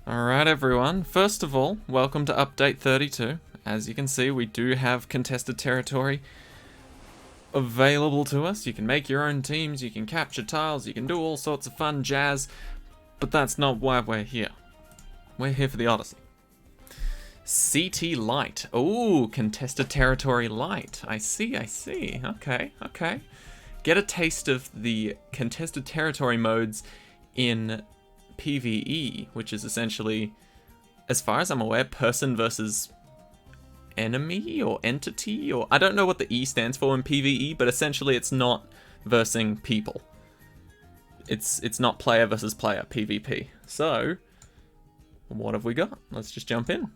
Alright everyone, first of all, welcome to update 32. As you can see, we do have contested territory available to us. You can make your own teams, you can capture tiles, you can do all sorts of fun jazz, but that's not why we're here. We're here for the Odyssey. CT Lite. Ooh, contested territory Lite. I see. Okay. Get a taste of the contested territory modes in PvE, which is essentially, as far as I'm aware, person versus enemy or entity, or I don't know what the E stands for in PvE, but essentially it's not versing people. It's not player versus player, PvP. So, what have we got? Let's just jump in.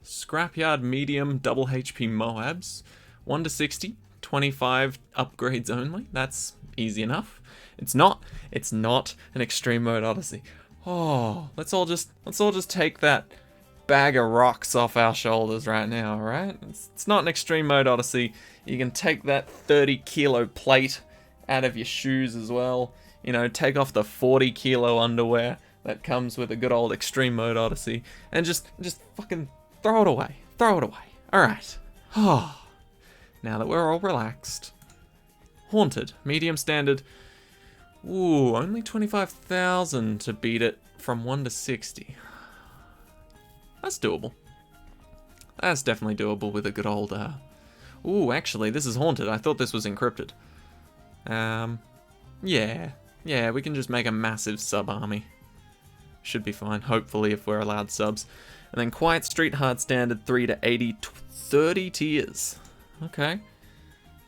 Scrapyard medium double HP Moabs, 1 to 60, 25 upgrades only. That's easy enough. It's not an extreme mode Odyssey. Oh, let's all just take that bag of rocks off our shoulders right now, right? It's not an extreme mode Odyssey. You can take that 30 kilo plate out of your shoes as well. You know, take off the 40 kilo underwear that comes with a good old extreme mode Odyssey, and just fucking throw it away. Alright. Oh, now that we're all relaxed. Haunted, medium standard. Ooh, only 25,000 to beat it from 1 to 60. That's doable. That's definitely doable with a good old, Ooh, actually, this is haunted. I thought this was encrypted. Yeah, we can just make a massive sub-army. Should be fine, hopefully, if we're allowed subs. And then Quiet Street, hard standard, 3 to 80, 30 tiers. Okay.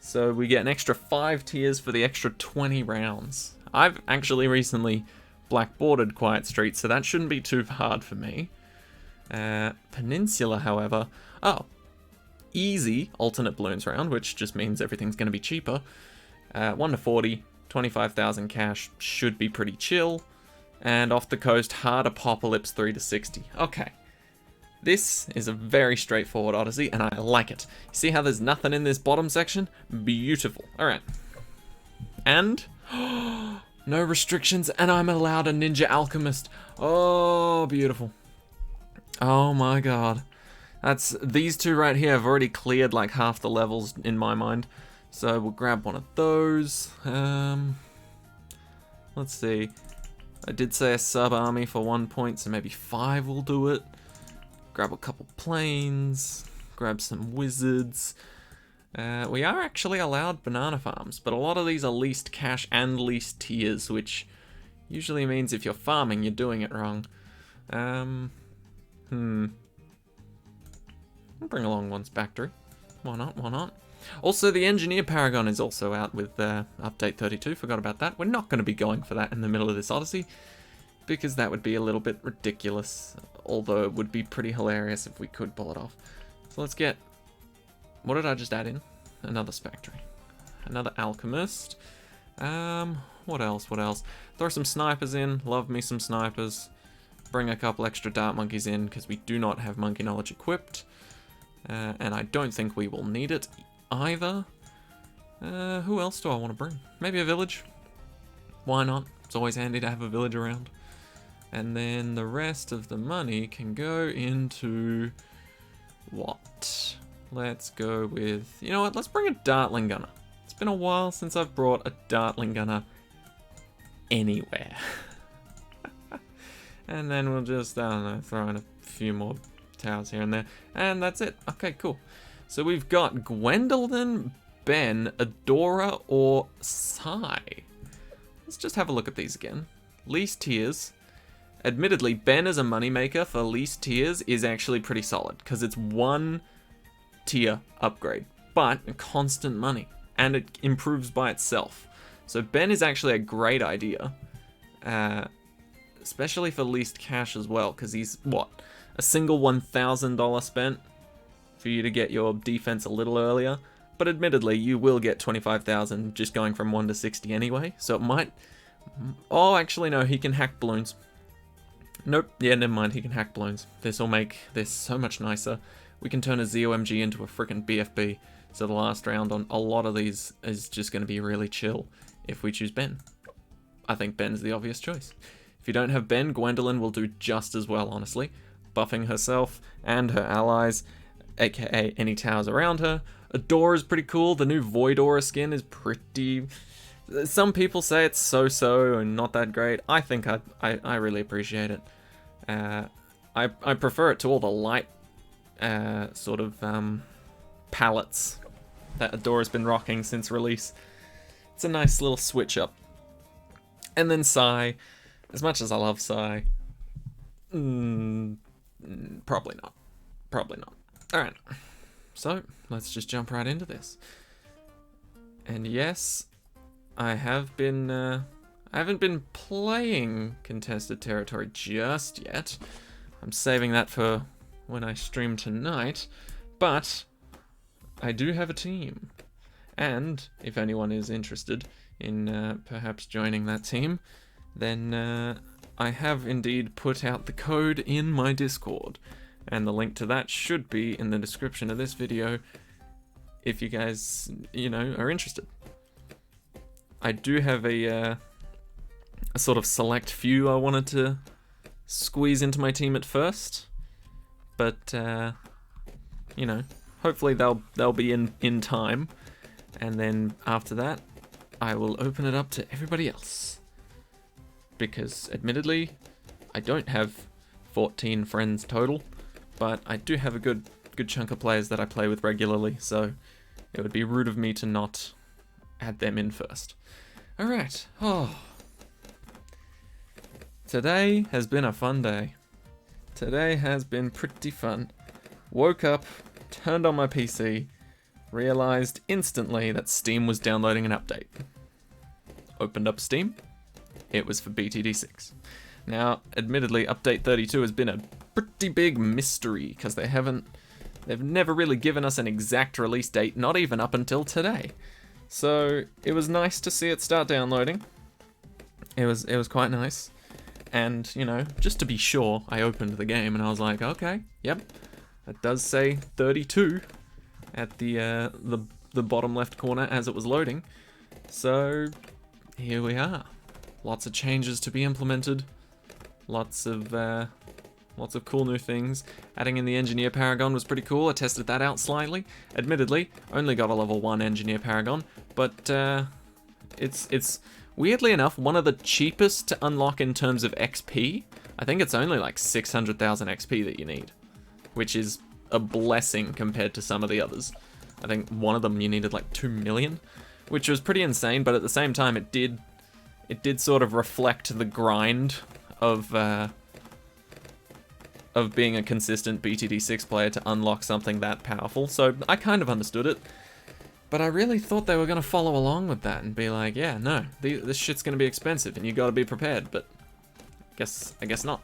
So we get an extra 5 tiers for the extra 20 rounds. I've actually recently black-boarded Quiet Street, so that shouldn't be too hard for me. Peninsula, however... Oh. Easy alternate balloons round, which just means everything's going to be cheaper. 1 to 40, 25,000 cash, should be pretty chill. And off the coast, hard apocalypse, 3 to 60. Okay. This is a very straightforward Odyssey, and I like it. See how there's nothing in this bottom section? Beautiful. Alright. And... no restrictions, and I'm allowed a ninja alchemist. Oh, beautiful. Oh my god. These two right here have already cleared like half the levels in my mind. So we'll grab one of those. Let's see. I did say a sub-army for 1 point, so maybe 5 will do it. Grab a couple planes. Grab some wizards. We are actually allowed banana farms, but a lot of these are least cash and least tiers, which usually means if you're farming, you're doing it wrong. I'll bring along one's factory. Why not? Also, the Engineer Paragon is also out with Update 32. Forgot about that. We're not going to be going for that in the middle of this Odyssey, because that would be a little bit ridiculous, although it would be pretty hilarious if we could pull it off. So let's get... What did I just add in? Another factory. Another alchemist. What else? Throw some snipers in. Love me some snipers. Bring a couple extra dart monkeys in, because we do not have monkey knowledge equipped. And I don't think we will need it either. Who else do I want to bring? Maybe a village? Why not? It's always handy to have a village around. And then the rest of the money can go into... what? Let's go with... You know what? Let's bring a Dartling Gunner. It's been a while since I've brought a Dartling Gunner anywhere. And then we'll just, I don't know, throw in a few more towers here and there. And that's it. Okay, cool. So we've got Gwendolyn, Ben, Adora, or Sai. Let's just have a look at these again. Least tiers. Admittedly, Ben as a moneymaker for least tiers is actually pretty solid, because it's 1 tier upgrade, but constant money, and it improves by itself. So Ben is actually a great idea, especially for least cash as well, because he's, what, a single $1,000 spent for you to get your defense a little earlier, but admittedly, you will get 25,000 just going from 1 to 60 anyway, so it might... Oh, actually no, he can hack balloons. Nope, yeah, never mind, he can hack balloons. This will make this so much nicer. We can turn a ZOMG into a freaking BFB, so the last round on a lot of these is just going to be really chill if we choose Ben. I think Ben's the obvious choice. If you don't have Ben, Gwendolyn will do just as well, honestly. Buffing herself and her allies, aka any towers around her. Adora is pretty cool. The new Void Aura skin is pretty... Some people say it's so-so and not that great. I think I really appreciate it. I prefer it to all the light sort of palettes that Adora's been rocking since release. It's a nice little switch up. And then Sai, as much as I love Sai, probably not. Probably not. Alright, so let's just jump right into this. And yes, I haven't been playing Contested Territory just yet. I'm saving that for when I stream tonight, but I do have a team. And if anyone is interested in perhaps joining that team, then I have indeed put out the code in my Discord. And the link to that should be in the description of this video if you guys, are interested. I do have a sort of select few I wanted to squeeze into my team at first, but hopefully they'll be in time, and then after that I will open it up to everybody else, because admittedly I don't have 14 friends total, but I do have a good chunk of players that I play with regularly, so it would be rude of me to not add them in first. Alright, today has been a fun day. Today has been pretty fun. Woke up, turned on my PC, realized instantly that Steam was downloading an update. Opened up Steam, it was for BTD6. Now, admittedly, update 32 has been a pretty big mystery, because they've never really given us an exact release date, not even up until today. So it was nice to see it start downloading. It was quite nice. And, just to be sure, I opened the game and I was like, okay, yep, that does say 32 at the bottom left corner as it was loading. So here we are. Lots of changes to be implemented. Lots of cool new things. Adding in the Engineer Paragon was pretty cool. I tested that out slightly. Admittedly, only got a level 1 Engineer Paragon, but it's weirdly enough one of the cheapest to unlock in terms of XP. I think it's only like 600,000 XP that you need, which is a blessing compared to some of the others. I think one of them you needed like 2 million, which was pretty insane, but at the same time it did sort of reflect the grind of being a consistent BTD6 player to unlock something that powerful, so I kind of understood it. But I really thought they were going to follow along with that and be like, yeah, no, this shit's going to be expensive and you got to be prepared, but I guess not.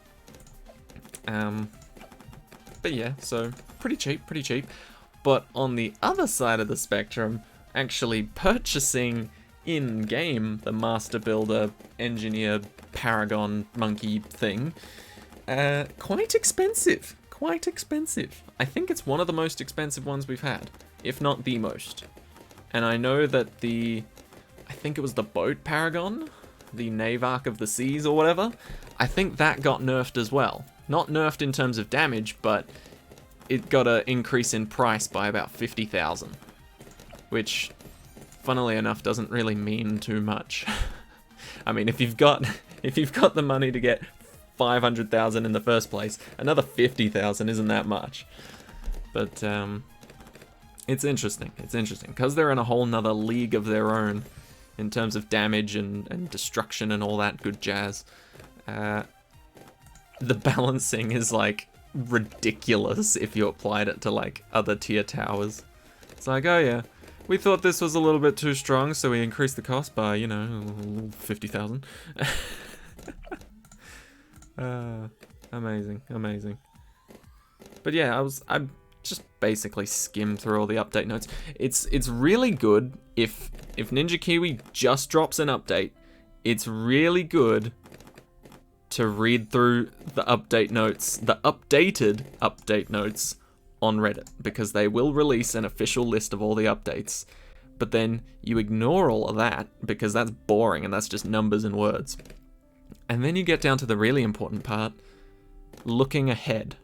But yeah, so pretty cheap. But on the other side of the spectrum, actually purchasing in-game the Master Builder Engineer Paragon Monkey thing, quite expensive. I think it's one of the most expensive ones we've had, if not the most. And I know that I think it was the Boat Paragon, the Navarch of the Seas or whatever, I think that got nerfed as well. Not nerfed in terms of damage, but it got an increase in price by about 50,000, which, funnily enough, doesn't really mean too much. I mean, if you've got the money to get 500,000 in the first place, another 50,000 isn't that much. But it's interesting, because they're in a whole nother league of their own in terms of damage and destruction and all that good jazz. The balancing is like ridiculous if you applied it to like other tier towers. It's like, oh yeah, we thought this was a little bit too strong, so we increased the cost by, 50,000. Amazing. But yeah, I just basically skimmed through all the update notes. It's really good if Ninja Kiwi just drops an update. It's really good to read through the update notes, the updated update notes on Reddit, because they will release an official list of all the updates. But then you ignore all of that because that's boring and that's just numbers and words. And then you get down to the really important part, looking ahead,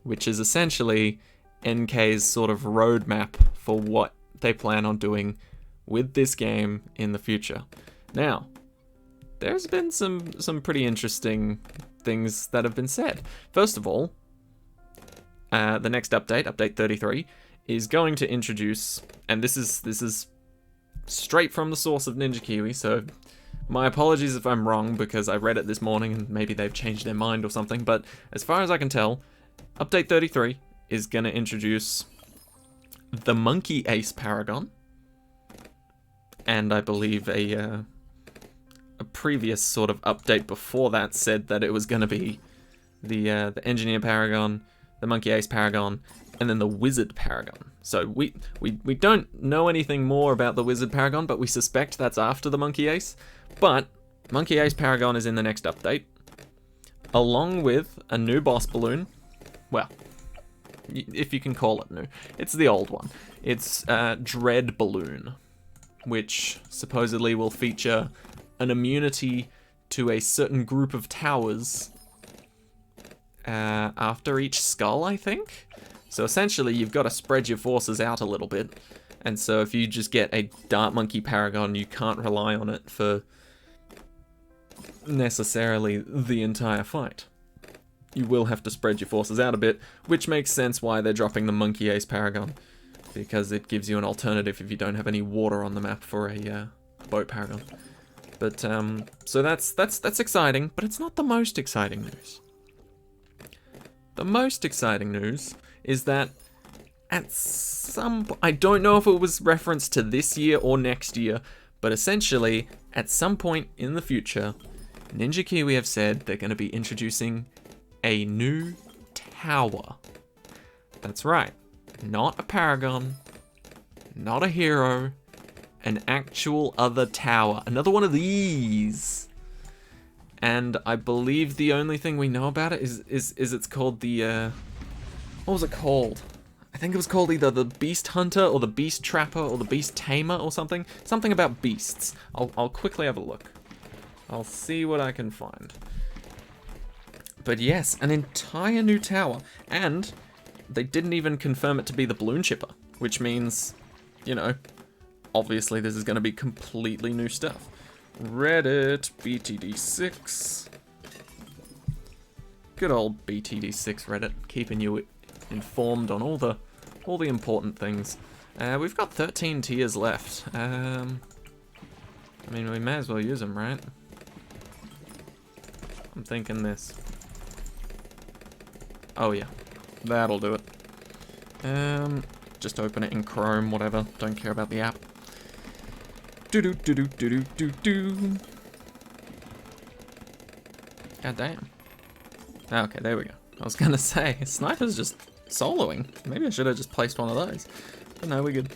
which is essentially NK's sort of roadmap for what they plan on doing with this game in the future. Now, there's been some pretty interesting things that have been said. First of all, the next update, update 33, is going to introduce, and this is straight from the source of Ninja Kiwi, so my apologies if I'm wrong, because I read it this morning and maybe they've changed their mind or something, but as far as I can tell, update 33 is going to introduce the Monkey Ace Paragon, and I believe a previous sort of update before that said that it was going to be the Engineer Paragon, the Monkey Ace Paragon, and then the Wizard Paragon. So we don't know anything more about the Wizard Paragon, but we suspect that's after the Monkey Ace. But Monkey Ace Paragon is in the next update, along with a new boss balloon. Well, if you can call it new. It's the old one. It's Dread Balloon, which supposedly will feature an immunity to a certain group of towers after each skull, I think. So essentially, you've got to spread your forces out a little bit. And so if you just get a Dart Monkey Paragon, you can't rely on it for necessarily the entire fight. You will have to spread your forces out a bit, which makes sense why they're dropping the Monkey Ace Paragon, because it gives you an alternative if you don't have any water on the map for a boat Paragon. But so that's exciting, but it's not the most exciting news. The most exciting news is that at I don't know if it was referenced to this year or next year, but essentially at some point in the future, Ninja Kiwi have said they're going to be introducing a new tower. That's right, not a Paragon, not a hero, an actual other tower, another one of these. And I believe the only thing we know about it is it's called the what was it called? I think it was called either the Beast Hunter or the Beast Trapper or the Beast Tamer or something. Something about beasts. I'll quickly have a look. I'll see what I can find. But yes, an entire new tower. And they didn't even confirm it to be the Balloon Chipper, which means, you know, obviously this is going to be completely new stuff. Reddit, BTD6. Good old BTD6 Reddit, keeping you informed on all the important things. We've got 13 tiers left. I mean, we may as well use them, right? I'm thinking this. Oh yeah, that'll do it. Just open it in Chrome, whatever. Don't care about the app. Do-do-do-do-do-do-do-do. God damn. Okay, there we go. I was gonna say, Sniper's just soloing. Maybe I should have just placed one of those. But no, we're good.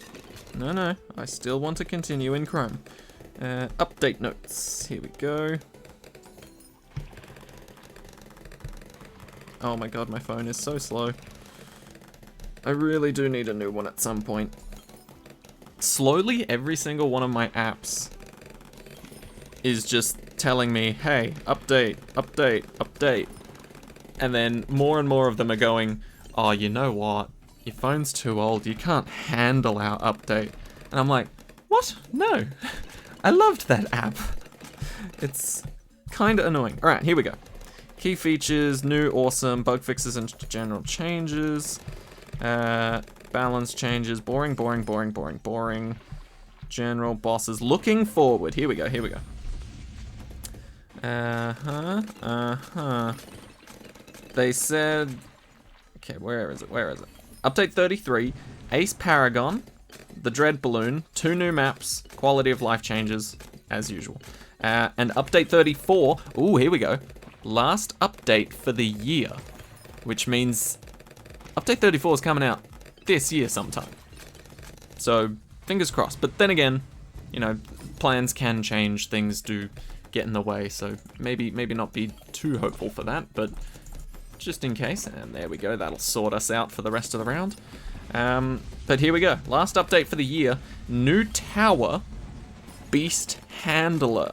No, I still want to continue in Chrome. Update notes. Here we go. Oh my god, my phone is so slow. I really do need a new one at some point. Slowly, every single one of my apps is just telling me, hey, update, update, update. And then more and more of them are going, oh, you know what? Your phone's too old. You can't handle our update. And I'm like, what? No. I loved that app. It's kind of annoying. All right, here we go. Key features, new, awesome, bug fixes and general changes. Balance changes, boring. General bosses, looking forward. Here we go. They said, okay, where is it? Update 33, Ace Paragon, the Dread Balloon, 2 new maps, quality of life changes, as usual. And update 34, ooh, here we go. Last update for the year, which means update 34 is coming out this year sometime. So, fingers crossed. But then again, you know, plans can change, things do get in the way, so maybe not be too hopeful for that, but just in case. And there we go, that'll sort us out for the rest of the round. But here we go, last update for the year, new tower, Beast Handler.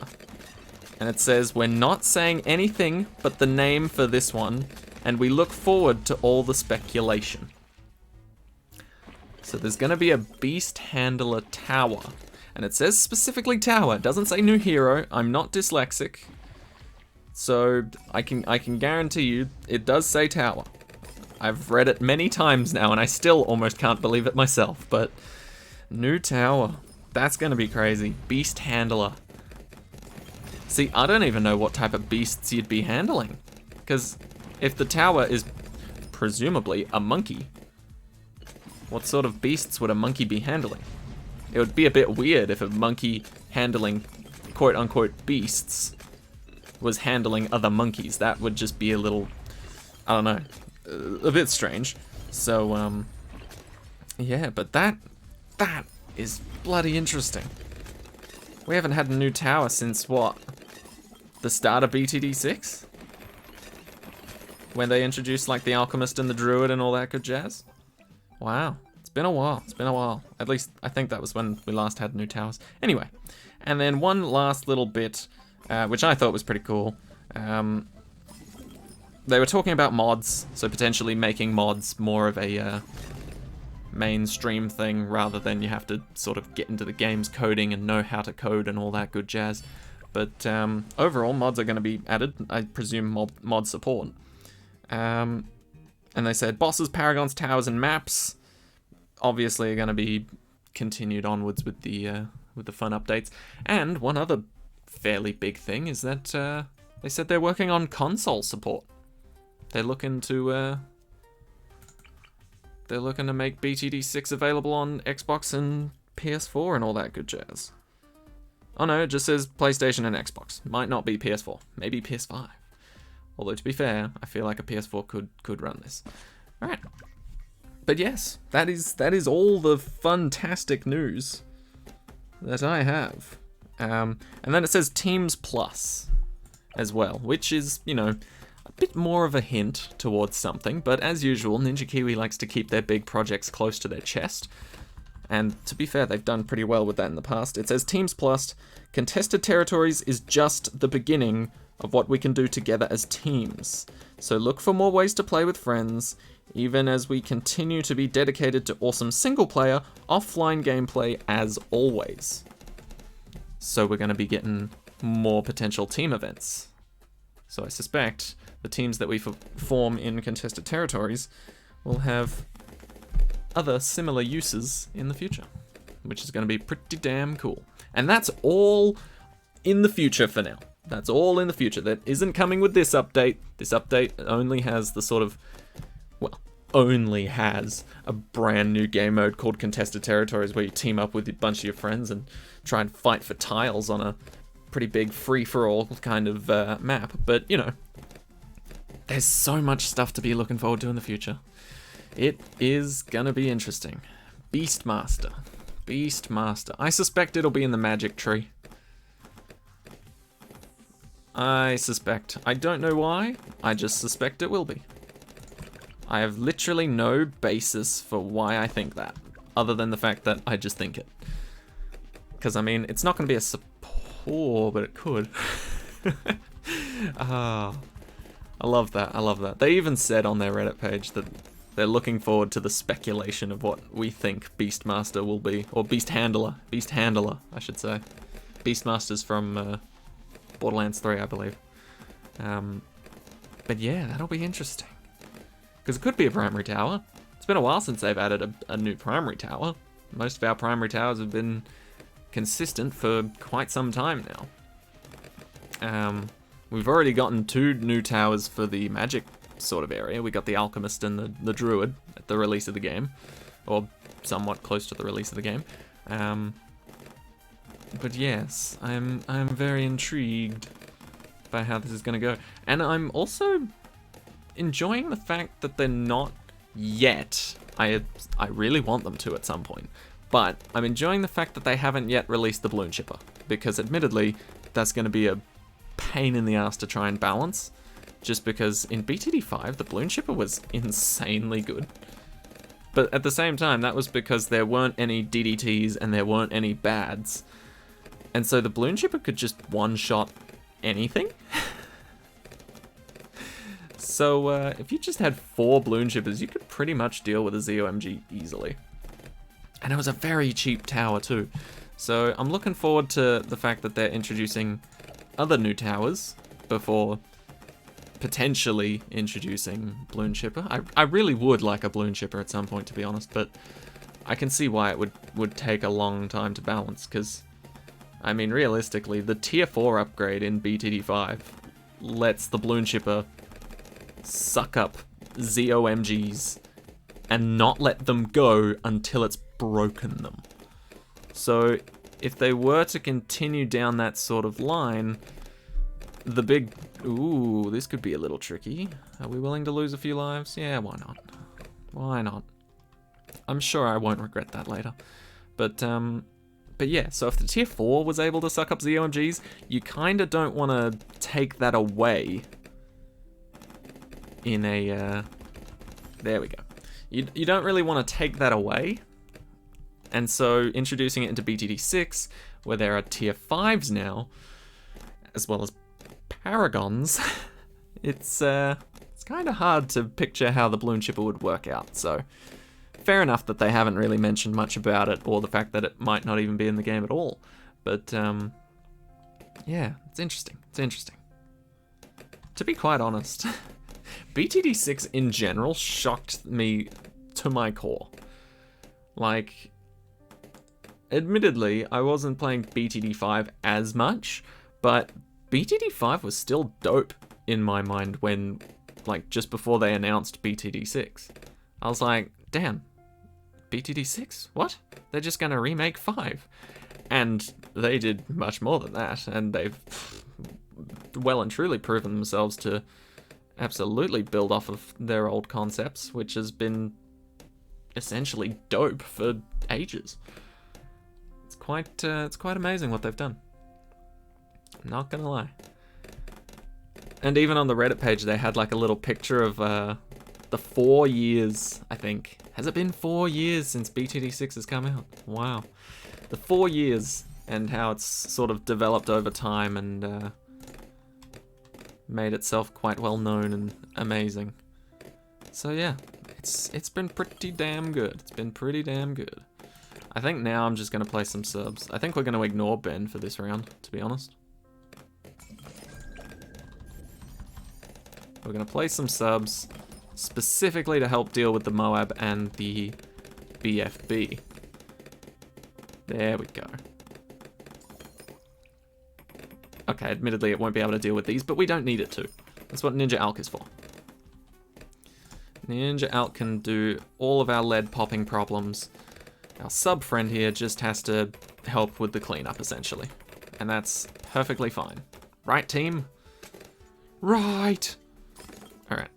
And it says, we're not saying anything but the name for this one, and we look forward to all the speculation. So there's going to be a Beast Handler Tower. And it says specifically Tower. It doesn't say new hero. I'm not dyslexic. So I can guarantee you it does say Tower. I've read it many times now, and I still almost can't believe it myself. But new Tower. That's going to be crazy. Beast Handler. See, I don't even know what type of beasts you'd be handling. Because if the tower is presumably a monkey, what sort of beasts would a monkey be handling? It would be a bit weird if a monkey handling quote-unquote beasts was handling other monkeys. That would just be a little, I don't know, a bit strange. So, yeah, but that is bloody interesting. We haven't had a new tower since, what? The start of BTD6? When they introduced, like, the Alchemist and the Druid and all that good jazz? Wow. It's been a while. It's been a while. At least, I think that was when we last had new towers. Anyway. And then one last little bit, which I thought was pretty cool. They were talking about mods, so potentially making mods more of a mainstream thing rather than you have to sort of get into the game's coding and know how to code and all that good jazz. But overall, mods are going to be added. I presume mod support. And they said bosses, paragons, towers, and maps obviously are going to be continued onwards with the fun updates. And one other fairly big thing is that they said they're working on console support. They're looking to make BTD6 available on Xbox and PS4 and all that good jazz. Oh no, it just says PlayStation and Xbox. Might not be PS4. Maybe PS5. Although to be fair, I feel like a PS4 could run this. Alright. But yes, that is all the fantastic news that I have. And then it says Teams Plus as well, which is, you know, a bit more of a hint towards something, but as usual, Ninja Kiwi likes to keep their big projects close to their chest. And to be fair, they've done pretty well with that in the past. It says Teams Plus, contested territories is just the beginning of what we can do together as teams. So look for more ways to play with friends, even as we continue to be dedicated to awesome single-player, offline gameplay as always. So we're going to be getting more potential team events. So I suspect the teams that we form in contested territories will have other similar uses in the future, which is going to be pretty damn cool. And that's all in the future for now. That's all in the future. That isn't coming with this update. This update only has the sort of, well, only has a brand new game mode called Contested Territories where you team up with a bunch of your friends and try and fight for tiles on a pretty big free-for-all kind of map. But, you know, there's so much stuff to be looking forward to in the future. It is gonna be interesting. Beastmaster. Beastmaster. I suspect it'll be in the magic tree. I suspect. I don't know why. I just suspect it will be. I have literally no basis for why I think that, other than the fact that I just think it. Because, I mean, it's not going to be a support, but it could. Ah, I love that. I love that. They even said on their Reddit page that they're looking forward to the speculation of what we think Beastmaster will be. Or Beast Handler. Beast Handler, I should say. Beastmaster's from Borderlands 3, I believe. But yeah, that'll be interesting. Because it could be a primary tower. It's been a while since they've added a new primary tower. Most of our primary towers have been consistent for quite some time now. We've already gotten 2 new towers for the magic sort of area. We got the Alchemist and the Druid at the release of the game. Or somewhat close to the release of the game. But yes, I'm very intrigued by how this is going to go. And I'm also enjoying the fact that they're not yet. I really want them to at some point. But I'm enjoying the fact that they haven't yet released the Balloon Chipper. Because admittedly, that's going to be a pain in the ass to try and balance. Just because in BTD5, the Balloon Chipper was insanely good. But at the same time, that was because there weren't any DDTs and there weren't any bads. And so the Balloon Chipper could just one-shot anything. So if you just had 4 balloon shippers, you could pretty much deal with a ZOMG easily. And it was a very cheap tower too. So I'm looking forward to the fact that they're introducing other new towers before potentially introducing balloon shipper. I really would like a balloon shipper at some point, to be honest, but I can see why it would take a long time to balance, because, I mean, realistically, the tier 4 upgrade in BTD5 lets the balloon shipper suck up ZOMGs and not let them go until it's broken them. So if they were to continue down that sort of line, the big... Ooh, this could be a little tricky. Are we willing to lose a few lives? Yeah, why not? Why not? I'm sure I won't regret that later. But yeah, so if the tier 4 was able to suck up ZOMGs, you kind of don't want to take that away in a... there we go. You don't really want to take that away. And so introducing it into BTD6, where there are tier 5s now, as well as paragons, it's kind of hard to picture how the balloon shipper would work out. So fair enough that they haven't really mentioned much about it, or the fact that it might not even be in the game at all. But yeah, it's interesting. It's interesting. To be quite honest, BTD6 in general shocked me to my core. Like, admittedly, I wasn't playing BTD5 as much, but BTD5 was still dope in my mind when, like, just before they announced BTD6. I was like, damn, BTD6? What? They're just gonna remake 5. And they did much more than that, and they've well and truly proven themselves to absolutely build off of their old concepts, which has been essentially dope for ages. It's quite amazing what they've done. I'm not gonna lie. And even on the Reddit page, they had like a little picture of the 4 years, I think. Has it been 4 years since BTD6 has come out? Wow. The 4 years, and how it's sort of developed over time and made itself quite well known and amazing. So yeah, it's been pretty damn good. It's been pretty damn good. I think now I'm just going to play some subs. I think we're going to ignore Ben for this round, to be honest. We're going to play some subs, specifically to help deal with the Moab and the BFB. There we go. Okay, admittedly it won't be able to deal with these, but we don't need it to. That's what Ninja Alk is for. Ninja Alk can do all of our lead popping problems. Our sub friend here just has to help with the cleanup, essentially. And that's perfectly fine. Right, team? Right! Alright.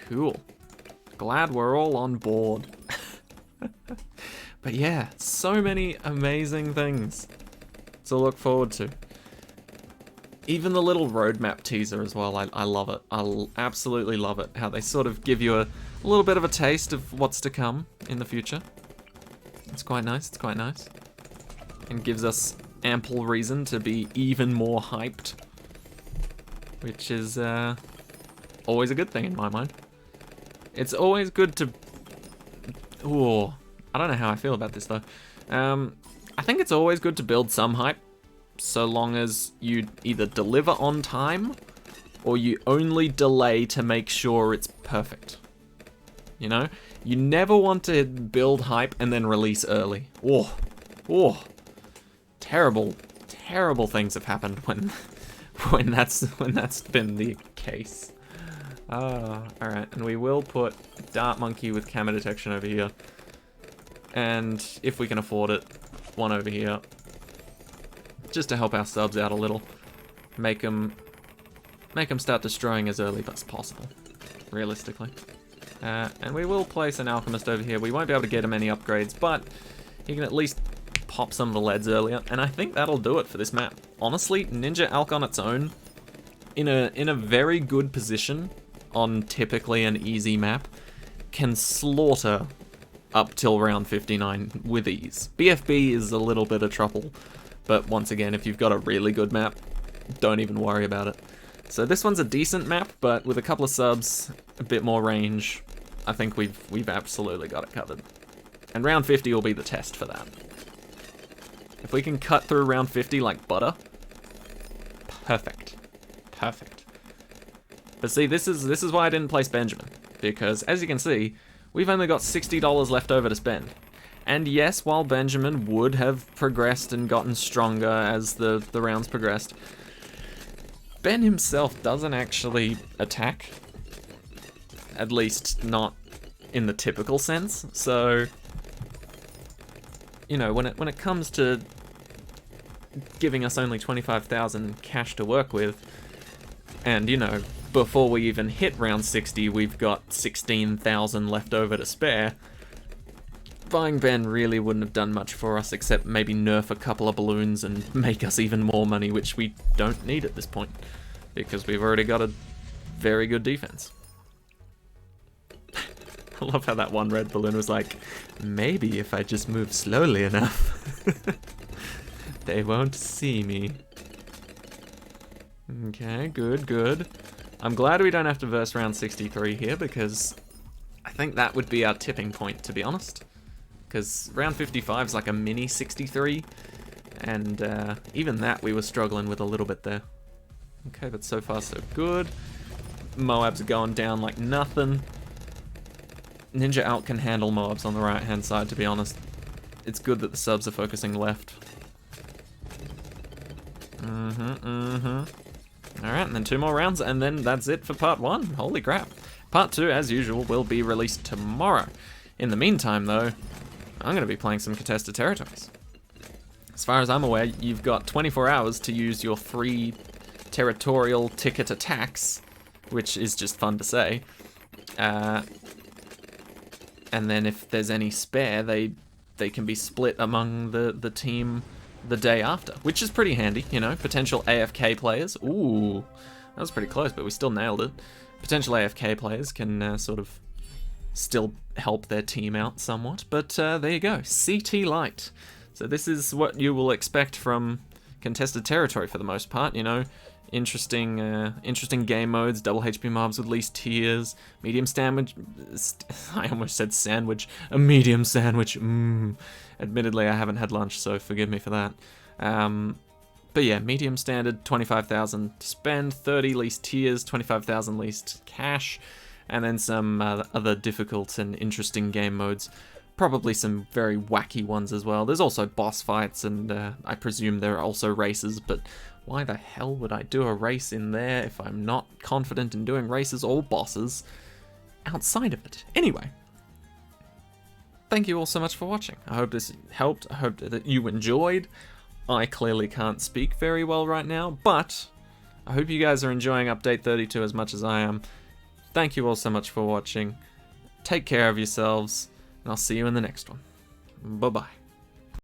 Cool. Glad we're all on board. But yeah, so many amazing things to look forward to. Even the little roadmap teaser as well, I love it. I absolutely love it. How they sort of give you a little bit of a taste of what's to come in the future. It's quite nice, it's quite nice. And gives us ample reason to be even more hyped. Which is always a good thing in my mind. It's always good to... Ooh, I don't know how I feel about this though. I think it's always good to build some hype, so long as you either deliver on time, or you only delay to make sure it's perfect. You know? You never want to build hype and then release early. Oh, terrible, terrible things have happened when that's been the case. Alright, and we will put Dart Monkey with camera detection over here. And if we can afford it, one over here. Just to help our subs out a little. Make them start destroying as early as possible, realistically. And we will place an Alchemist over here. We won't be able to get him any upgrades, but he can at least pop some of the leads earlier. And I think that'll do it for this map. Honestly, Ninja Alk on its own, in a very good position on typically an easy map, can slaughter up till round 59 with ease. BFB is a little bit of trouble, but once again, if you've got a really good map, don't even worry about it. So this one's a decent map, but with a couple of subs, a bit more range, I think we've absolutely got it covered. And round 50 will be the test for that. If we can cut through round 50 like butter, perfect. Perfect. But see, this is why I didn't place Benjamin, because as you can see, we've only got $60 left over to spend. And yes, while Benjamin would have progressed and gotten stronger as the rounds progressed, Ben himself doesn't actually attack. At least not in the typical sense. So, you know, when it comes to giving us only 25,000 cash to work with, and you know, before we even hit round 60, we've got 16,000 left over to spare. Buying Ben really wouldn't have done much for us except maybe nerf a couple of balloons and make us even more money, which we don't need at this point because we've already got a very good defense. I love how that one red balloon was like, maybe if I just move slowly enough, they won't see me. Okay, good, good. I'm glad we don't have to verse round 63 here because I think that would be our tipping point, to be honest. Because round 55 is like a mini 63, and even that we were struggling with a little bit there. Okay, but so far so good. Moabs are going down like nothing. Ninja Alt can handle Moabs on the right hand side, to be honest. It's good that the subs are focusing left. Alright, and then 2 more rounds, and then that's it for part 1. Holy crap. Part 2, as usual, will be released tomorrow. In the meantime, though, I'm going to be playing some contested territories. As far as I'm aware, you've got 24 hours to use your 3 territorial ticket attacks, which is just fun to say. And then if there's any spare, they can be split among the team the day after, which is pretty handy, you know. Potential AFK players. Ooh, that was pretty close, but we still nailed it. Potential AFK players can sort of still help their team out somewhat, but there you go, CT Lite. So this is what you will expect from contested territory for the most part, you know. Interesting game modes, double HP mobs with least tiers, medium sandwich, I almost said sandwich, a medium sandwich, Admittedly, I haven't had lunch, so forgive me for that. But yeah, medium standard, 25,000 to spend, 30 least tiers, 25,000 least cash, and then some other difficult and interesting game modes. Probably some very wacky ones as well. There's also boss fights, and I presume there are also races, but why the hell would I do a race in there if I'm not confident in doing races or bosses outside of it? Anyway, thank you all so much for watching. I hope this helped. I hope that you enjoyed. I clearly can't speak very well right now, but I hope you guys are enjoying Update 32 as much as I am. Thank you all so much for watching. Take care of yourselves, and I'll see you in the next one. Bye-bye.